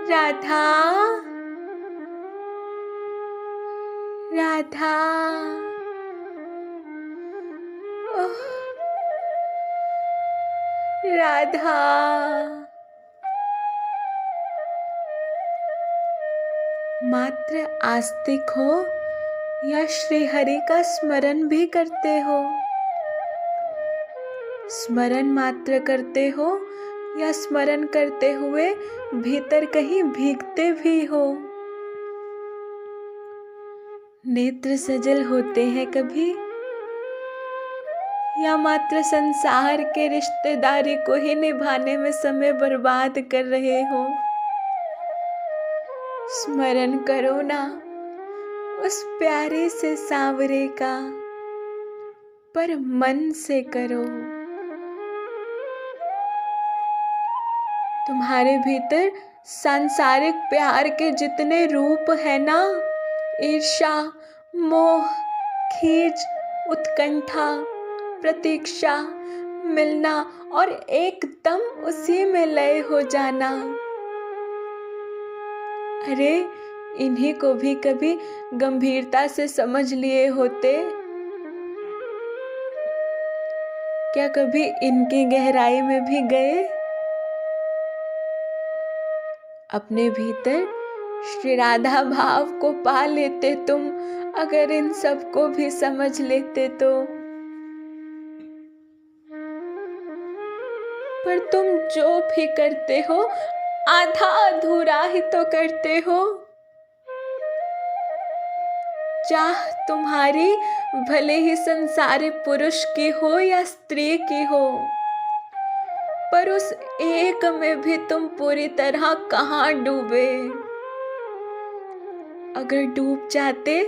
राधा, राधा। ओह, राधा। मात्र आस्तिक हो या श्री हरि का स्मरण भी करते हो, स्मरण मात्र करते हो या स्मरण करते हुए भीतर कहीं भीगते भी हो। नेत्र सजल होते हैं कभी, या मात्र संसार के रिश्तेदारी को ही निभाने में समय बर्बाद कर रहे हो। स्मरण करो ना उस प्यारे से सांवरे का, पर मन से करो। तुम्हारे भीतर सांसारिक प्यार के जितने रूप है ना, ईर्ष्या, मोह, खींच, उत्कंठा, प्रतीक्षा, मिलना और एकदम उसी में लय हो जाना, अरे इन्हीं को भी कभी गंभीरता से समझ लिए होते, क्या कभी इनकी गहराई में भी गए? अपने भीतर श्री राधा भाव को पा लेते तुम, अगर इन सब को भी समझ लेते तो। पर तुम जो भी करते हो आधा अधूरा ही तो करते हो। चाह तुम्हारी भले ही संसारिक पुरुष की हो या स्त्री की हो, पर उस एक में भी तुम पूरी तरह कहाँ डूबे। अगर डूब जाते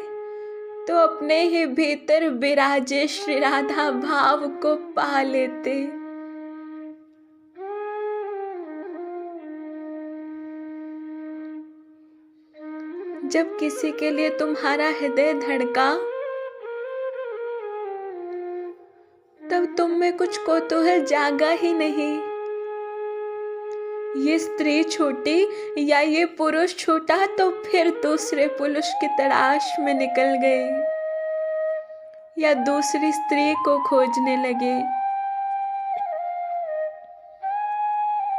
तो अपने ही भीतर विराजे श्री राधा भाव को पा लेते। जब किसी के लिए तुम्हारा हृदय धड़का, तब तुम में कुछ कौतूहल जागा ही नहीं। ये स्त्री छूटी या ये पुरुष छूटा तो फिर दूसरे पुरुष की तलाश में निकल गए, या दूसरी स्त्री को खोजने लगे।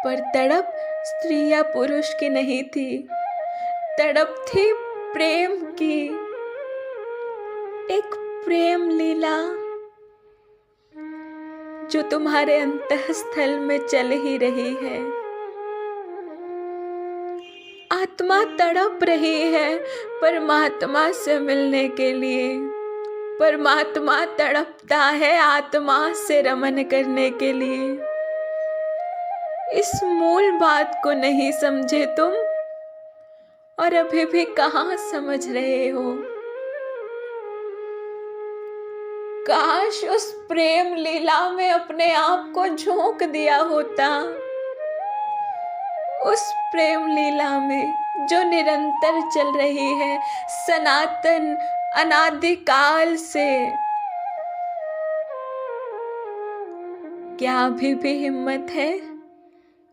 पर तड़प स्त्री या पुरुष की नहीं थी, तड़प थी प्रेम की। एक प्रेम लीला जो तुम्हारे अंतःस्थल में चल ही रही है। आत्मा तड़प रही है परमात्मा से मिलने के लिए। परमात्मा तड़पता है आत्मा से रमन करने के लिए। इस मूल बात को नहीं समझे तुम, और अभी भी कहाँ समझ रहे हो। काश उस प्रेम लीला में अपने आप को झोंक दिया होता, उस प्रेम लीला में जो निरंतर चल रही है सनातन अनादिकाल से। क्या अभी भी हिम्मत है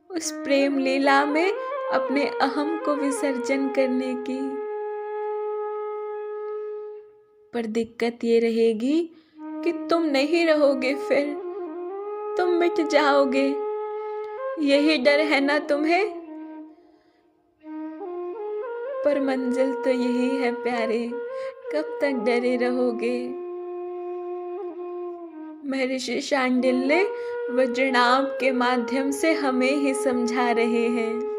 उस प्रेम लीला में अपने अहम को विसर्जन करने की? पर दिक्कत ये रहेगी कि तुम नहीं रहोगे, फिर तुम मिट जाओगे। यही डर है ना तुम्हें? पर मंजिल तो यही है प्यारे, कब तक डरे रहोगे? महर्षि शांडिल्य वज्रनाभ के माध्यम से हमें ही समझा रहे हैं।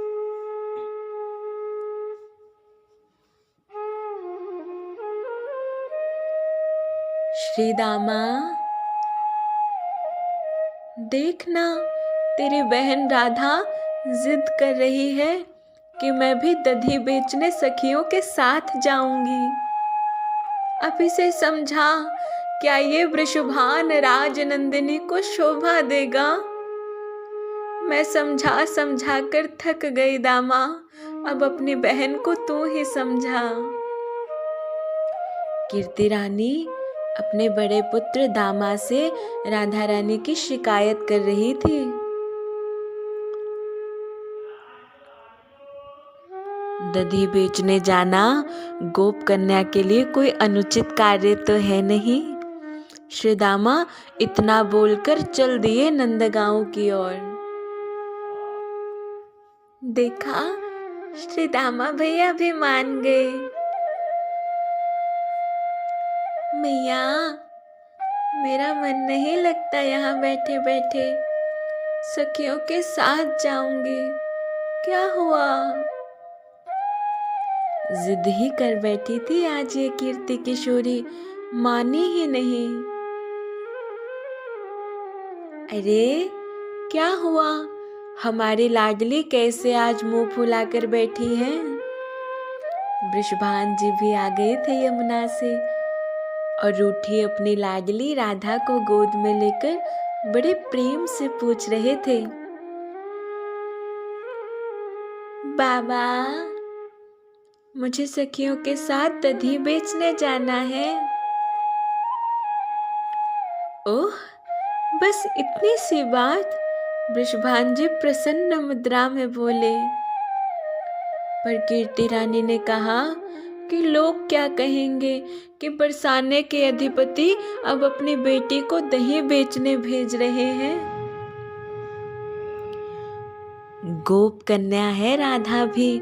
श्री दामा, देखना तेरी बहन राधा जिद कर रही है कि मैं भी दधी बेचने सखियों के साथ जाऊंगी। अब इसे समझा, क्या ये वृषभान राजनंदिनी को शोभा देगा? मैं समझा समझा कर थक गई दामा, अब अपनी बहन को तू ही समझा। कीर्ति रानी अपने बड़े पुत्र दामा से राधा रानी की शिकायत कर रही थी। दधी बेचने जाना गोप कन्या के लिए कोई अनुचित कार्य तो है नहीं। श्री दामा इतना बोलकर चल दिए नंदगांव की ओर। देखा, श्री दामा भैया भी मान गए। मैया, मेरा मन नहीं लगता यहाँ बैठे बैठे, सखियों के साथ जाऊंगी। क्या हुआ? जिद ही कर बैठी थी आज ये कीर्ति किशोरी, मानी ही नहीं। अरे क्या हुआ? हमारी लाडली कैसे आज मुंह फुलाकर बैठी है? वृषभान जी भी आ गए थे यमुना से और रूठी अपनी लाडली राधा को गोद में लेकर बड़े प्रेम से पूछ रहे थे, बाबा, मुझे सखियों के साथ दधी बेचने जाना है। ओह, बस इतनी सी बात? वृषभान जी प्रसन्न मुद्रा में बोले। पर कीर्ति रानी ने कहा कि लोग क्या कहेंगे कि बरसाने के अधिपति अब अपनी बेटी को दही बेचने भेज रहे हैं। गोप कन्या है राधा भी,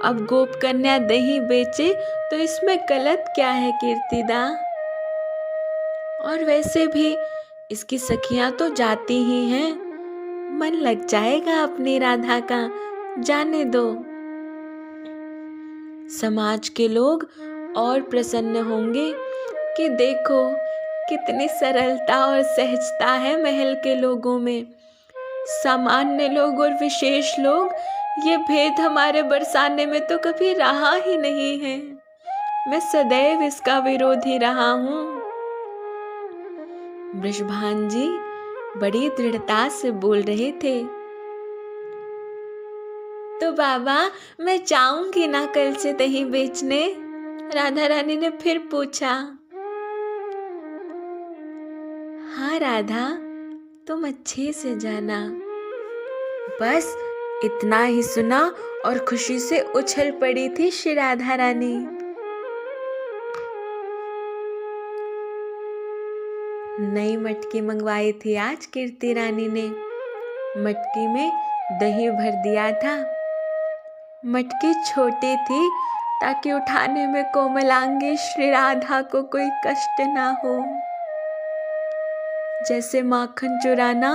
अब गोप कन्या दही बेचे तो इसमें गलत क्या है कीर्तिदा? और वैसे भी इसकी सखियां तो जाती ही हैं, मन लग जाएगा अपनी राधा का, जाने दो। समाज के लोग और प्रसन्न होंगे कि देखो कितनी सरलता और सहजता है महल के लोगों में। सामान्य लोग और विशेष लोग, ये भेद हमारे बरसाने में तो कभी रहा ही नहीं है। मैं सदैव इसका विरोधी रहा हूँ। वृषभान जी बड़ी दृढ़ता से बोल रहे थे। तो बाबा, मैं जाऊंगी ना कल से दही बेचने? राधा रानी ने फिर पूछा। हाँ राधा, तुम अच्छे से जाना। बस इतना ही सुना और खुशी से उछल पड़ी थी श्री राधा रानी। नई मटकी मंगवाई थी आज कीर्ति रानी ने। मटकी में दही भर दिया था। मटकी छोटी थी ताकि उठाने में कोमलांगी श्री राधा को कोई कष्ट ना हो। जैसे माखन चुराना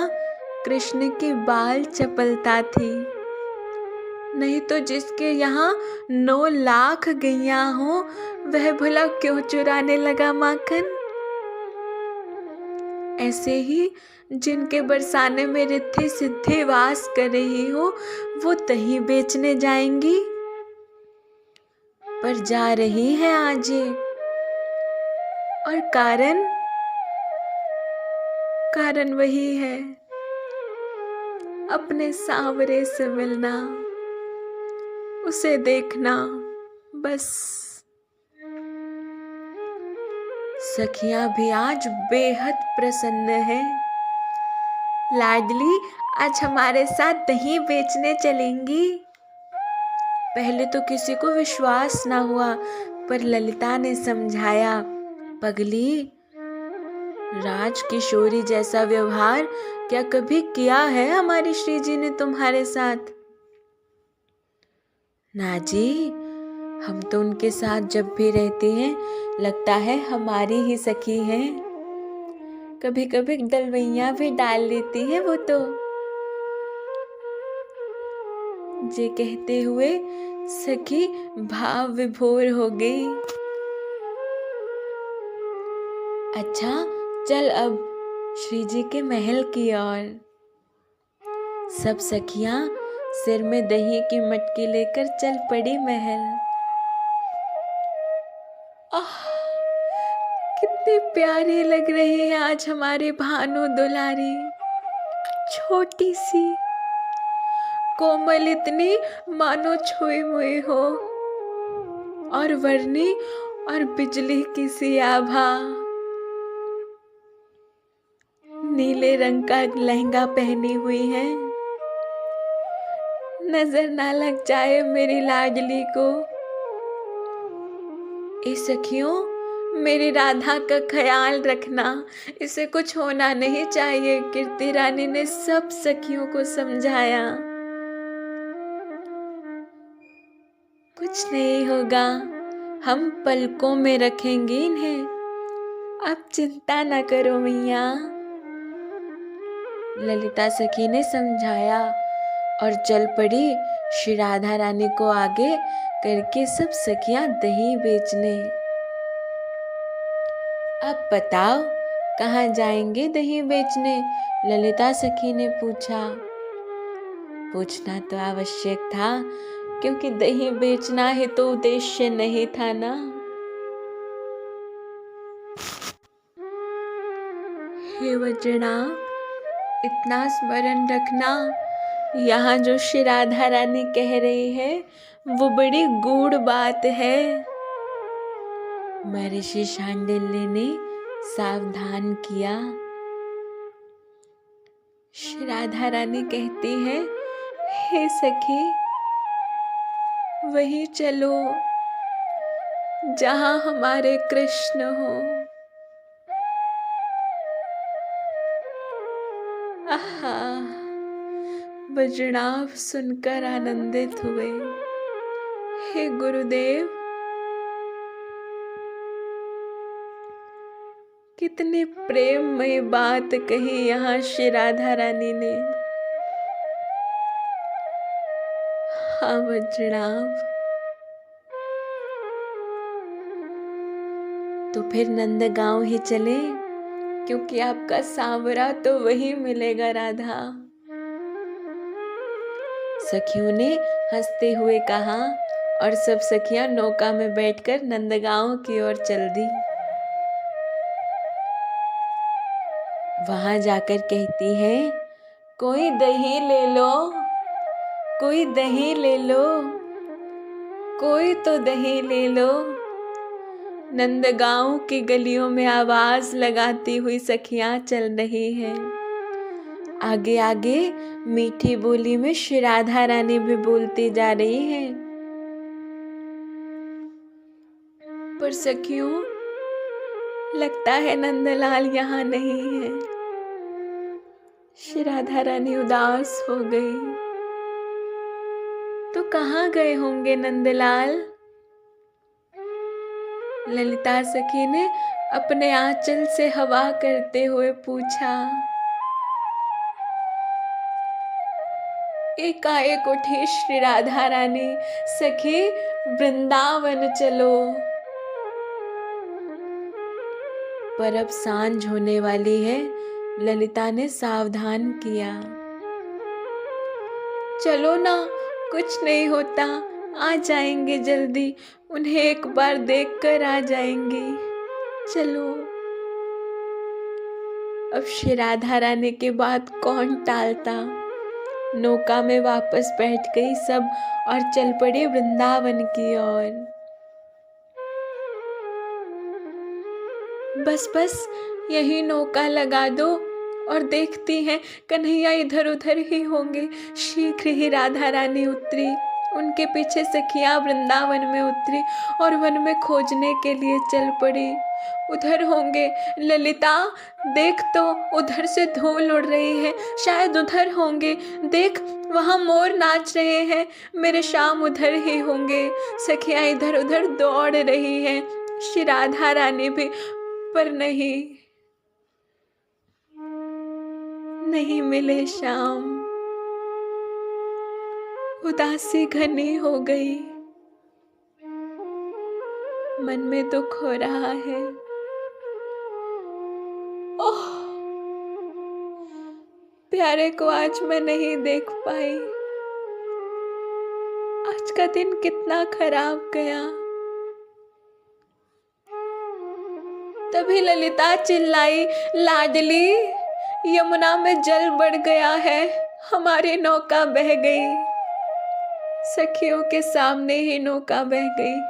कृष्ण की बाल चपलता थी। नहीं तो जिसके यहाँ 9 लाख गैया हो, वह भला क्यों चुराने लगा माखन? ऐसे ही जिनके बरसाने में रिद्धि सिद्धि वास कर रही हो, वो दही बेचने जाएंगी। पर जा रही है आज ये। और कारण वही है, अपने सांवरे से मिलना, उसे देखना, बस। सखियां भी आज बेहद प्रसन्न है। लाडली आज हमारे साथ दही बेचने चलेंगी। पहले तो किसी को विश्वास ना हुआ, पर ललिता ने समझाया, पगली, राजकिशोरी जैसा व्यवहार क्या कभी किया है हमारी श्री जी ने तुम्हारे साथ? ना जी, हम तो उनके साथ जब भी रहते हैं लगता है हमारी ही सखी हैं। कभी कभी दलवैया भी डाल लेती है वो तो। जे कहते हुए सखी भाव विभोर हो गई। अच्छा, चल अब श्री जी के महल की ओर। सब सखियां सिर में दही की मटकी लेकर चल पड़ी महल। आह, कितनी प्यारी लग रही है आज हमारी भानु दुलारी। छोटी सी, कोमल इतनी मानो छुई मुई हो, और वर्णी और बिजली की सी आभा। नीले रंग का लहंगा पहनी हुई है। नजर ना लग जाए मेरी लाडली को। ए सखियों, मेरी राधा का ख्याल रखना, इसे कुछ होना नहीं चाहिए। कीर्ति रानी ने सब सखियों को समझाया। कुछ नहीं होगा, हम पलकों में रखेंगे इन्हें, आप चिंता ना करो मैया। ललिता सखी ने समझाया और चल पड़ी श्री राधा रानी को आगे करके सब सखियां दही बेचने। अब बताओ कहाँ जाएंगे दही बेचने? ललिता सखी ने पूछा। पूछना तो आवश्यक था, क्योंकि दही बेचना ही तो उद्देश्य नहीं था ना। हे वज्रनाभ, इतना स्मरण रखना, यहाँ जो श्री राधा रानी कह रही है वो बड़ी गूढ़ बात है। महर्षि शांडिल्य ने सावधान किया। श्री राधा रानी कहती है, हे सखी, वहीं चलो जहाँ हमारे कृष्ण हो। आहा, वज्रनाभ सुनकर आनंदित हुए। हे गुरुदेव, कितनी प्रेममयी बात कही यहाँ श्री राधा रानी ने। हाँ वज्रनाभ, तो फिर नंदगांव ही चले, क्योंकि आपका सांवरा तो वही मिलेगा राधा। सखियों ने हंसते हुए कहा और सब सखियां नौका में बैठकर नंदगांव की ओर चल दी। वहां जाकर कहती है, कोई दही ले लो, कोई दही ले लो, कोई तो दही ले लो। नंदगांव की गलियों में आवाज लगाती हुई सखियां चल रही हैं। आगे आगे मीठी बोली में श्री राधा रानी भी बोलती जा रही है। पर सखियों, लगता है नंदलाल यहाँ नहीं है। श्री राधा रानी उदास हो गई। तो कहाँ गए होंगे नंदलाल? ललिता सखी ने अपने आंचल से हवा करते हुए पूछा। एकाएक उठी श्री राधा रानी, सखी वृंदावन चलो। पर अब सांझ होने वाली है, ललिता ने सावधान किया। चलो ना, कुछ नहीं होता, आ जाएंगे जल्दी, उन्हें एक बार देखकर आ जाएंगे, चलो। अब श्री राधा रानी की बात कौन टालता। नौका में वापस बैठ गई सब और चल पड़ी वृंदावन की ओर। बस यही नौका लगा दो और देखती हैं कन्हैया इधर उधर ही होंगे। शीघ्र ही राधा रानी उतरी, उनके पीछे सखियां वृंदावन में उतरी और वन में खोजने के लिए चल पड़ी। उधर होंगे। ललिता देख, तो उधर से धूल उड़ रही है, शायद उधर होंगे। देख, वहां मोर नाच रहे हैं, मेरे श्याम उधर ही होंगे। सखियां इधर उधर दौड़ रही हैं, श्री राधा रानी भी, पर नहीं मिले श्याम। उदासी घनी हो गई, मन में दुख हो रहा है। ओह, प्यारे को आज मैं नहीं देख पाई। आज का दिन कितना खराब गया। तभी ललिता चिल्लाई, लाडली, यमुना में जल बढ़ गया है, हमारी नौका बह गई। सखियों के सामने ही नौका बह गई।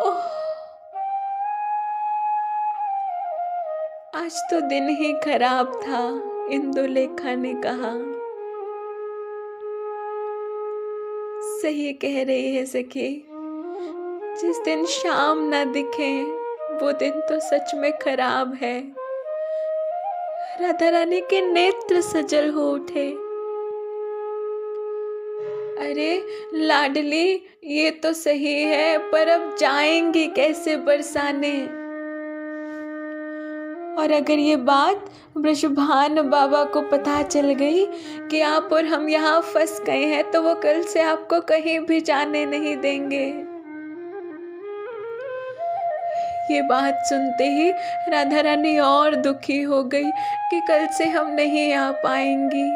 ओह, आज तो दिन ही खराब था, इंदुलेखा ने कहा। सही कह रही है सखी। जिस दिन शाम ना दिखे वो दिन तो सच में खराब है। राधा रानी के नेत्र सजल हो उठे। अरे लाडली, ये तो सही है, पर अब जाएंगी कैसे बरसाने? और अगर ये बात वृषभान बाबा को पता चल गई कि आप और हम यहाँ फंस गए हैं, तो वो कल से आपको कहीं भी जाने नहीं देंगे। ये बात सुनते ही राधा रानी और दुखी हो गई कि कल से हम नहीं आ पाएंगी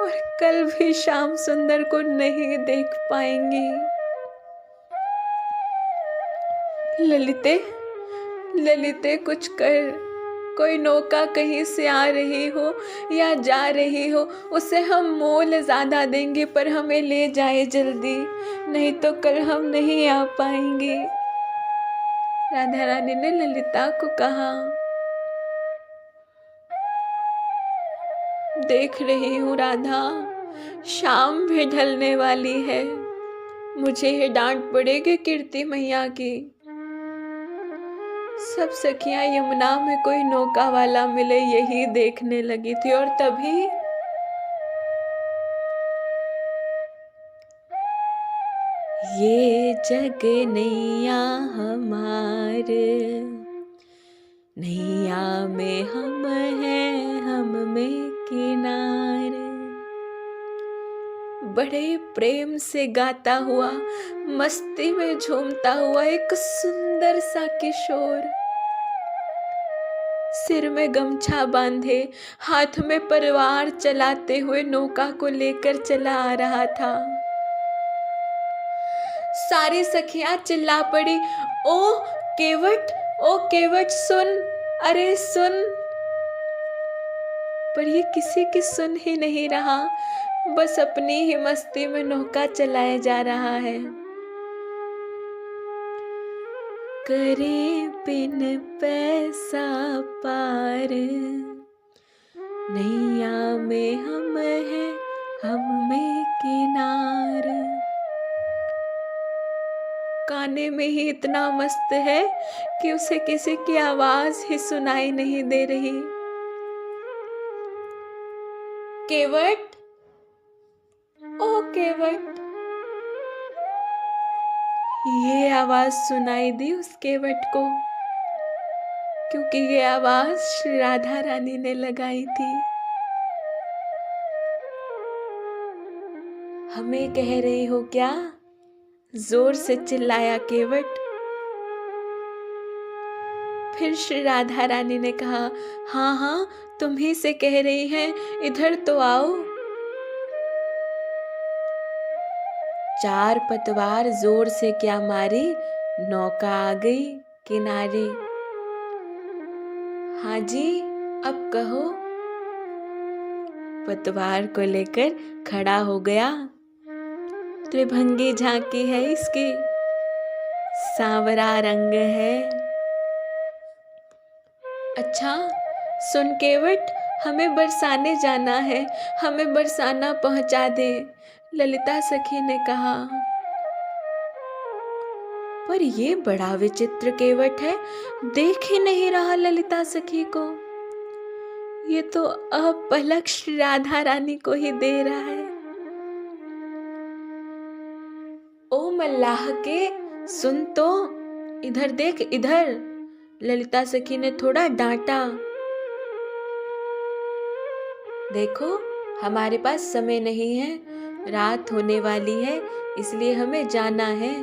और कल भी श्याम सुंदर को नहीं देख पाएंगी। ललिते, ललिते कुछ कर, कोई नौका कहीं से आ रही हो या जा रही हो, उसे हम मोल ज्यादा देंगे, पर हमें ले जाए जल्दी, नहीं तो कल हम नहीं आ पाएंगे। राधा रानी ने ललिता को कहा। देख रही हूँ राधा, शाम भी ढलने वाली है, मुझे ये डांट पड़ेगी कीर्ति मैया की। सब सखियां यमुना में कोई नौका वाला मिले यही देखने लगी थी, और तभी ये जग नैया हमार, नैया में हम हैं, हम में किनार। बड़े प्रेम से गाता हुआ, मस्ती में झूमता हुआ एक सुंदर सा किशोर, सिर में गमछा बांधे, हाथ में परिवार चलाते हुए नौका को लेकर चला आ रहा था। सारी सखियां चिल्ला पड़ी, ओ केवट, ओ केवट सुन, अरे सुन। पर ये किसी की सुन ही नहीं रहा, बस अपनी ही मस्ती में नौका चलाया जा रहा है। करे बिन पैसा पार, नैया में हम हैं, हम में किनार। गाने में ही इतना मस्त है कि उसे किसी की आवाज ही सुनाई नहीं दे रही। केवट, ओ केवट, ये आवाज सुनाई दी उस केवट को, क्योंकि ये आवाज श्री राधा रानी ने लगाई थी। हमें कह रही हो क्या? जोर से चिल्लाया केवट। फिर श्री राधा रानी ने कहा, हाँ हाँ, तुम ही से कह रही हैं, इधर तो आओ। चार पतवार जोर से क्या मारी, नौका आ गई किनारे। हाँ जी, अब कहो। पतवार को लेकर खड़ा हो गया। त्रिभंगी झांकी है इसकी, सांवरा रंग है। अच्छा सुन केवट, हमें बरसाने जाना है, हमें बरसाना पहुंचा दे, ललिता सखी ने कहा। पर ये बड़ा विचित्र केवट है, देख ही नहीं रहा ललिता सखी को। ये तो अपलक श्री राधा रानी को ही दे रहा है। ओ मल्लाह के, सुन तो, इधर देख इधर, ललिता सखी ने थोड़ा डांटा। देखो हमारे पास समय नहीं है, रात होने वाली है, इसलिए हमें जाना है,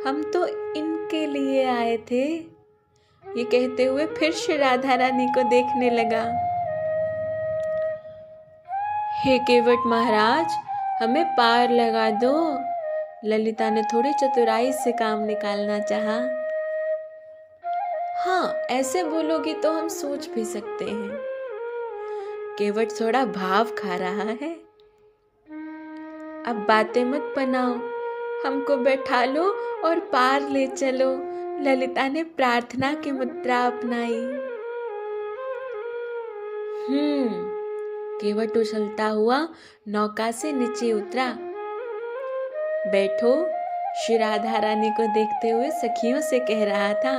हम तो इनके लिए आए थे। ये कहते हुए फिर श्री राधा रानी को देखने लगा। हे केवट महाराज, हमें पार लगा दो। ललिता ने थोड़ी चतुराई से काम निकालना चाहा। हाँ, ऐसे बोलोगी तो हम सोच भी सकते हैं। केवट थोड़ा भाव खा रहा है। अब बातें मत बनाओ, हमको बैठा लो और पार ले चलो। ललिता ने प्रार्थना की मुद्रा अपनाई। केवट उछलता हुआ नौका से नीचे उतरा। बैठो, श्री राधा रानी को देखते हुए सखियों से कह रहा था।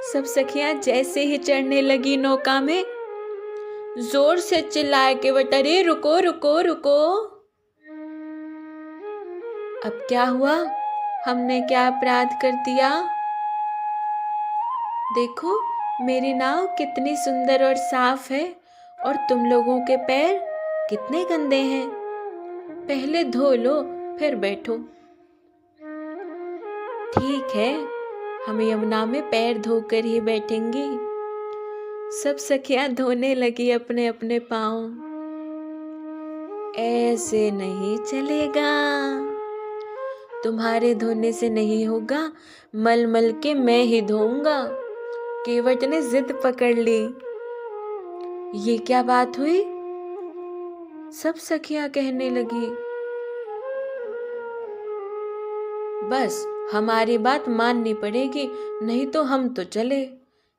सब सखियां जैसे ही चढ़ने लगी नौका में, जोर से चिल्लाए केवट, अरे रुको रुको रुको। अब क्या हुआ? हमने क्या अपराध कर दिया? देखो, मेरी नाव कितनी सुंदर और साफ है और तुम लोगों के पैर कितने गंदे हैं। पहले धो लो फिर बैठो। ठीक है, हम यमुना में पैर धोकर ही बैठेंगी। सब सखियां धोने लगी अपने अपने पांव। ऐसे नहीं चलेगा, तुम्हारे धोने से नहीं होगा, मल मल के मैं ही धोऊंगा। केवट ने जिद पकड़ ली। ये क्या बात हुई? सब सखियां कहने लगी, बस हमारी बात माननी पड़ेगी, नहीं तो हम तो चले।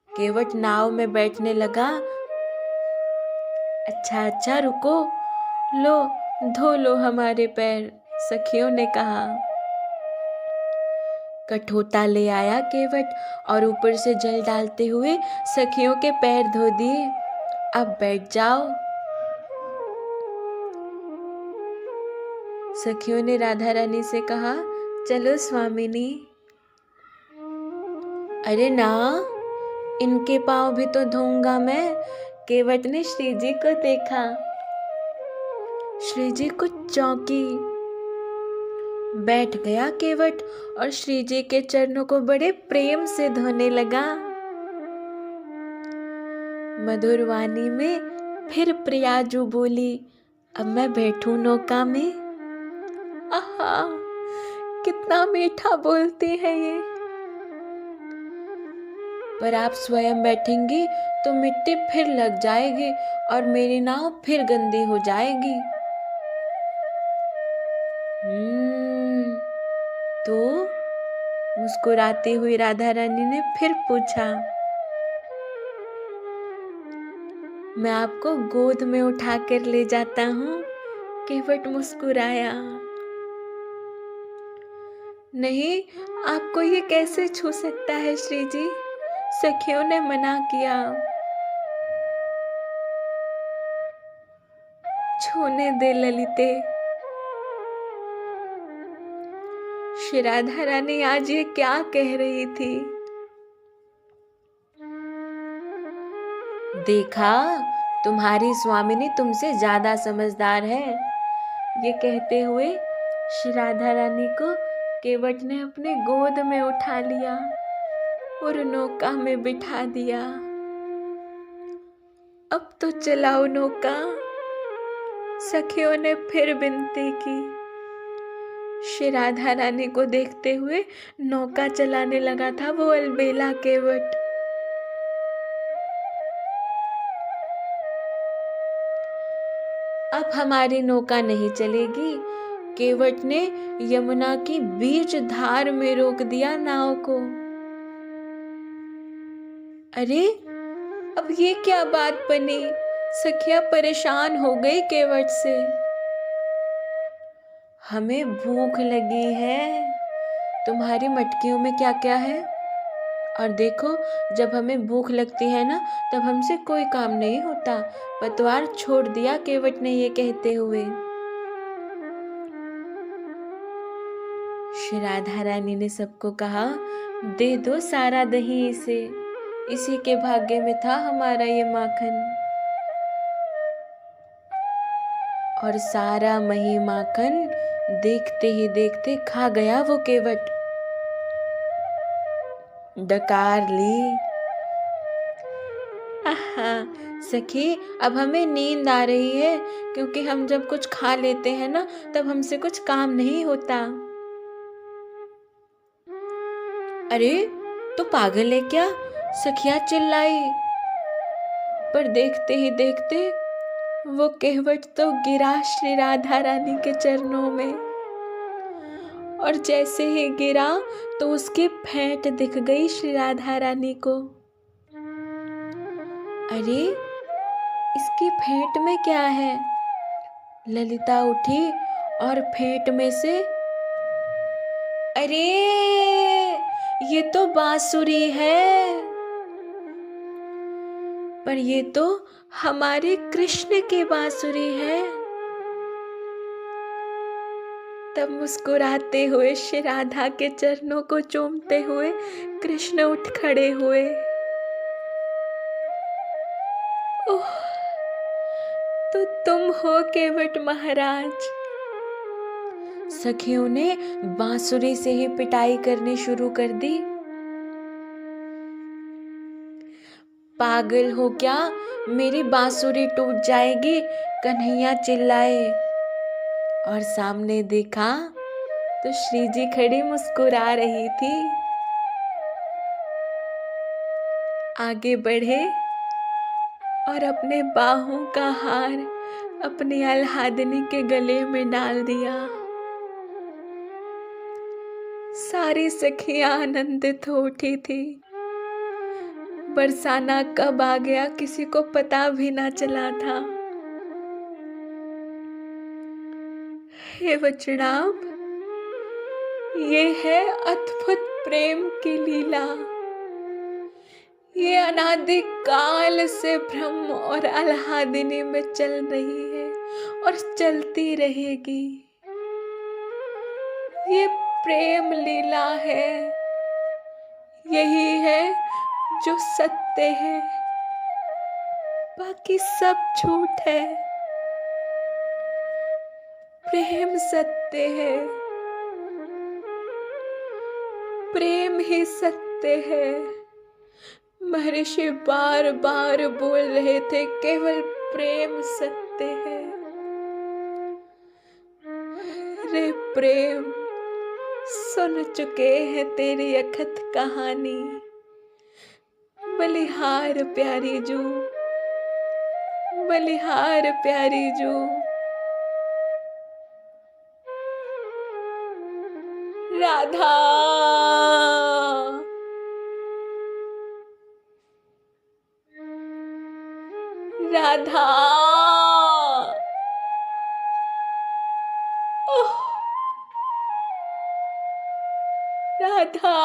केवट नाव में बैठने लगा। अच्छा रुको, लो धो लो हमारे पैर, सखियों ने कहा। कठोता ले आया केवट और ऊपर से जल डालते हुए सखियों के पैर धो दिए। अब बैठ जाओ। सखियों ने राधा रानी से कहा, चलो स्वामिनी। अरे ना, इनके पांव भी तो धोऊंगा मैं। केवट ने श्री जी को देखा। श्री जी कुछ चौंकी। बैठ गया केवट और श्री जी के चरणों को बड़े प्रेम से धोने लगा। मधुर वाणी में फिर प्रियाजू बोली, अब मैं बैठूं नौका में। आहा, कितना मीठा बोलती है ये। पर आप स्वयं बैठेंगी तो मिट्टी फिर लग जाएगी और मेरी नाव फिर गंदी हो जाएगी। तो मुस्कुराती हुई राधा रानी ने फिर पूछा, मैं आपको गोद में उठाकर ले जाता हूँ। केवट मुस्कुराया। नहीं, आपको ये कैसे छू सकता है श्री जी? सखियों ने मना किया। छूने दे ललिते। श्री राधा रानी आज ये क्या कह रही थी? देखा, तुम्हारी स्वामिनी तुमसे ज्यादा समझदार है। ये कहते हुए श्री राधा रानी को केवट ने अपने गोद में उठा लिया और नौका में बिठा दिया। अब तो चलाओ नौका, सखियों ने फिर विनती की। श्री राधा रानी को देखते हुए नौका चलाने लगा था वो अलबेला केवट। अब हमारी नौका नहीं चलेगी। केवट ने यमुना की बीच धार में रोक दिया नाव को। अरे, अब ये क्या बात बनी? सखियां परेशान हो गई केवट से। हमें भूख लगी है, तुम्हारी मटकियों में क्या क्या है? और देखो, जब हमें भूख लगती है ना, तब हमसे कोई काम नहीं होता। पतवार छोड़ दिया केवट ने ये कहते हुए। श्री राधा रानी ने सबको कहा, दे दो सारा दही इसे, इसी के भाग्य में था हमारा ये माखन। और सारा मही माखन देखते ही देखते खा गया वो केवट। डकार ली। आहा, सखी, अब हमें नींद आ रही है, क्योंकि हम जब कुछ खा लेते हैं ना, तब हमसे कुछ काम नहीं होता। अरे, तो पागल है क्या? सखियां चिल्लाई। पर देखते ही देखते वो केवट तो गिरा श्री राधा रानी के चरणों में। और जैसे ही गिरा तो उसकी फेंट दिख गई श्री राधा रानी को। अरे, इसकी फेंट में क्या है? ललिता उठी और फेंट में से, अरे ये तो बांसुरी है, पर ये तो हमारे कृष्ण की बांसुरी है। तब मुस्कुराते हुए श्री राधा के चरणों को चूमते हुए कृष्ण उठ खड़े हुए। ओह, तो तुम हो केवट महाराज। सखियों ने बांसुरी से ही पिटाई करनी शुरू कर दी। पागल हो क्या, मेरी बांसुरी टूट जाएगी, कन्हैया चिल्लाए। और सामने देखा तो श्री जी खड़ी मुस्कुरा रही थी। आगे बढ़े और अपने बाहों का हार अपनी आह्लादिनी के गले में डाल दिया। सारी सखियां आनंदित हो उठी थी। बरसाना कब आ गया किसी को पता भी ना चला था। हे वचनाभ, ये है अद्भुत प्रेम की लीला। ये अनादि काल से ब्रह्म और आह्लादिनी में चल रही है और चलती रहेगी। ये प्रेम लीला है, यही है जो सत्य है, बाकी सब झूठ है। प्रेम सत्य है, प्रेम ही सत्य है। महर्षि बार बार बोल रहे थे, केवल प्रेम सत्य है। रे प्रेम, सुन चुके हैं तेरी अखत कहानी। बलिहार प्यारी जू, बलिहार प्यारी जू। राधा, राधा। ओह, राधा।